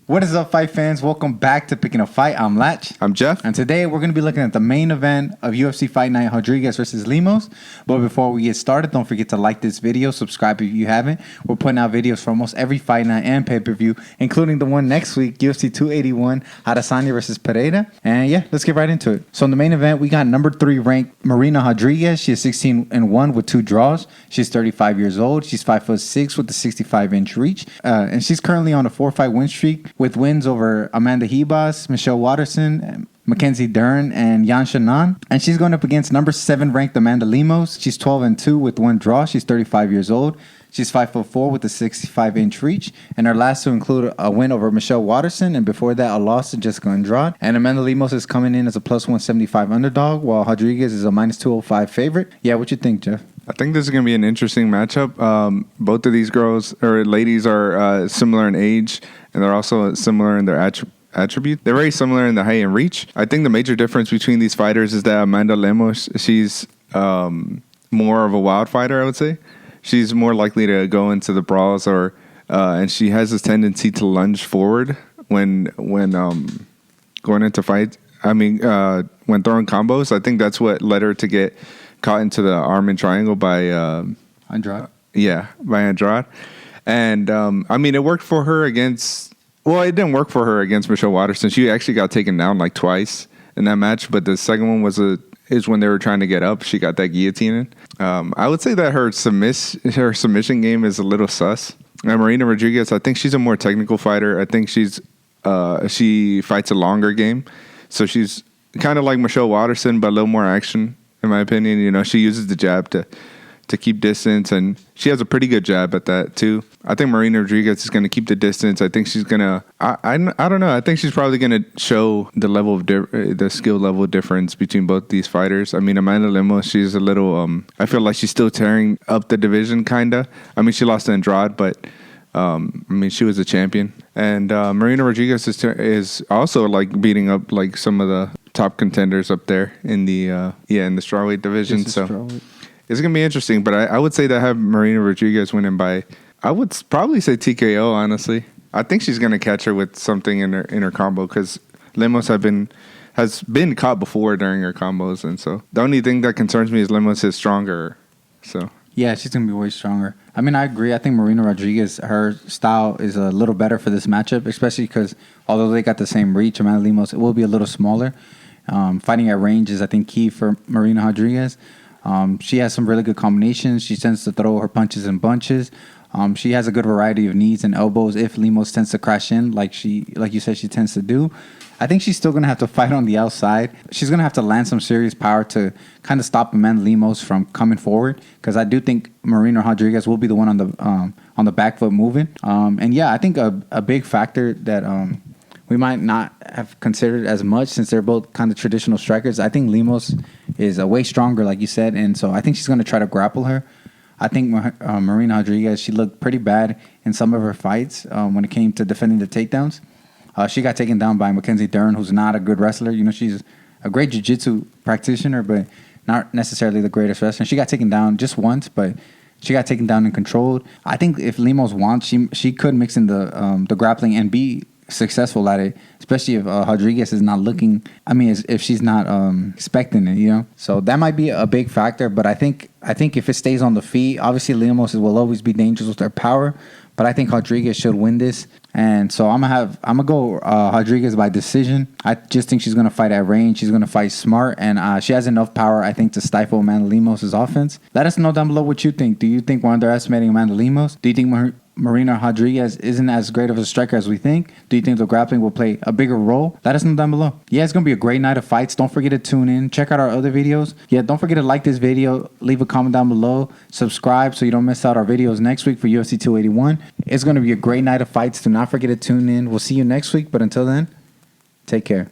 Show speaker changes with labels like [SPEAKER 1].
[SPEAKER 1] What is up, fight fans? Welcome back to Picking a Fight. I'm Latch.
[SPEAKER 2] I'm Jeff.
[SPEAKER 1] And today we're going to be looking at the main event of UFC Fight Night, Rodriguez versus Lemos. But before we get started, don't forget to like this video, subscribe if you haven't. We're putting out videos for almost every fight night and pay-per-view, including the one next week, UFC 281, Adesanya versus Pereira. And yeah, let's get right into it. So in the main event, we got number 3 ranked Marina Rodriguez. She is 16-1 with 2 draws. She's 35 years old. She's 5'6" with a 65-inch reach. And she's currently on a 4-fight win streak, with wins over Amanda Ribas, Michelle Waterson, Mackenzie Dern, and Yan Shannon. And she's going up against number 7 ranked Amanda Lemos. She's 12-2 with 1 draw. She's 35 years old. She's 5'4" with a 65-inch reach. And her last 2 include a win over Michelle Waterson, and before that, a loss to Jessica Andrade. And Amanda Lemos is coming in as a plus 175 underdog, while Rodriguez is a minus 205 favorite. Yeah, what you think, Jeff?
[SPEAKER 2] I think this is going to be an interesting matchup. Both of these girls or ladies are similar in age, and they're also similar in their attribute. They're very similar in the height and reach. I think the major difference between these fighters is that Amanda Lemos, she's more of a wild fighter, I would say. She's more likely to go into the brawls, and she has this tendency to lunge forward when going into fights. I mean, when throwing combos. I think that's what led her to get caught into the arm and triangle by
[SPEAKER 1] Andrade.
[SPEAKER 2] Yeah, by Andrade. And I mean, it worked for her against. Well, it didn't work for her against Michelle Waterson. She actually got taken down like twice in that match, but the second one is when they were trying to get up. She got that guillotine in. I would say that her submission game is a little sus. And Marina Rodriguez, I think she's a more technical fighter. I think she fights a longer game. So she's kind of like Michelle Waterson, but a little more action, in my opinion. You know, she uses the jab to keep distance, and she has a pretty good jab at that too. I think Marina Rodriguez is going to keep the distance. I think she's going to, I don't know. I think she's probably going to show the level of the skill level difference between both these fighters. I mean, Amanda Lemos, she's a little, I feel like she's still tearing up the division, kind of. I mean, she lost to Andrade, but I mean, she was a champion. And Marina Rodriguez is also like beating up like some of the top contenders up there in the in the strawweight division. So strawweight. It's going to be interesting, but I would say that I have Marina Rodriguez winning by, I would probably say TKO, honestly. I think she's going to catch her with something in her combo, because Lemos has been caught before during her combos, and so the only thing that concerns me is Lemos is stronger. So
[SPEAKER 1] yeah, she's going to be way stronger. I mean, I agree. I think Marina Rodriguez, her style is a little better for this matchup, especially because although they got the same reach, Amanda Lemos, it will be a little smaller. Fighting at range is, I think, key for Marina Rodriguez. She has some really good combinations. She tends to throw her punches in bunches. She has a good variety of knees and elbows if Lemos tends to crash in, like you said, she tends to do. I think she's still going to have to fight on the outside. She's going to have to land some serious power to kind of stop Amanda Lemos from coming forward, because I do think Marina Rodriguez will be the one on the back foot moving. And yeah, I think a big factor that we might not have considered as much, since they're both kind of traditional strikers. I think Lemos is way stronger, like you said, and so I think she's going to try to grapple her. I think Marina Rodriguez, she looked pretty bad in some of her fights when it came to defending the takedowns. She got taken down by Mackenzie Dern, who's not a good wrestler. You know, she's a great jiu-jitsu practitioner, but not necessarily the greatest wrestler. She got taken down just once, but she got taken down and controlled. I think if Lemos wants, she could mix in the grappling and be successful at it, especially if Rodriguez is not looking. I mean, if she's not expecting it, you know. So that might be a big factor. But I think if it stays on the feet, obviously Lemos will always be dangerous with her power. But I think Rodriguez should win this, and so I'm gonna go Rodriguez by decision. I just think she's gonna fight at range. She's gonna fight smart, and she has enough power, I think, to stifle Amanda Lemos' offense. Let us know down below what you think. Do you think we're underestimating Amanda Lemos? Do you think Marina Rodriguez isn't as great of a striker as we think? Do you think the grappling will play a bigger role? Let us know down below. Yeah, it's going to be a great night of fights. Don't forget to tune in. Check out our other videos. Yeah, don't forget to like this video. Leave a comment down below. Subscribe so you don't miss out our videos next week for UFC 281. It's going to be a great night of fights. Do not forget to tune in. We'll see you next week. But until then, take care.